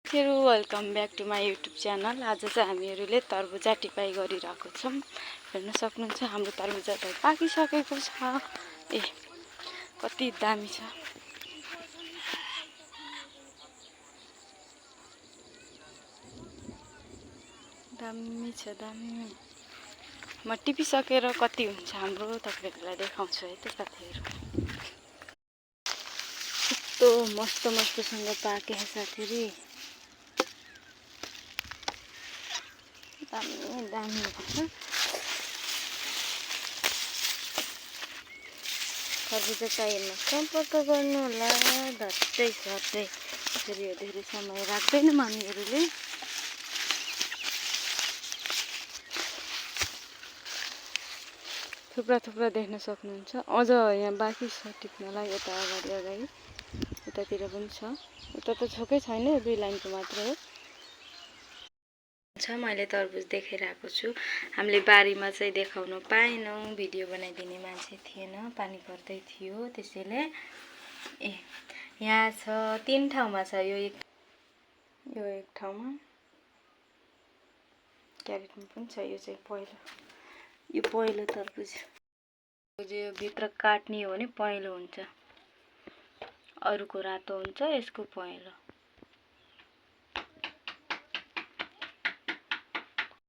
Welcome back to my YouTube channel. आज चाहिँ हामीहरूले तरबुजा टिपाइ गरिरहेको छौँ। हेर्न सक्नुहुन्छ हाम्रो तरबुजा त पाकिसकेको छ। ए कति दामी छ, दामी छ दामी। म टिपिसकेर कति हुन्छ हाम्रो तपाईँहरूलाई देखाउँछु है त साथीहरू। कस्तो मस्तसँग पाकेको छ फेरि, दामी दामी भन्छ। तरबुजा चाहिएमा सम्पर्क गर्नु होला। धत्तै झट्टै फेरि यो धेरै समय राख्दैन मामीहरूले। थुप्रा थुप्रा देख्न सक्नुहुन्छ। अझ यहाँ बाँकी छ टिप्नलाई, यता अगाडि अगाडि उतातिर पनि छ। उता त छोकै छैन, 2 लाइनको मात्र हो। मैले तरबुज देखाइरहेको छु। हामीले बारीमा चाहिँ देखाउन पाएनौँ, भिडियो बनाइदिने मान्छे थिएन, पानी पर्दै थियो त्यसैले। ए यहाँ छ 3 ठाउँमा छ। यो एक ठाउँमा क्यारेटमा पनि छ। यो चाहिँ पहिलो तरबुज। यो भित्र काट्ने हो भने पहेँलो हुन्छ, अरूको रातो हुन्छ, यसको पहेँलो।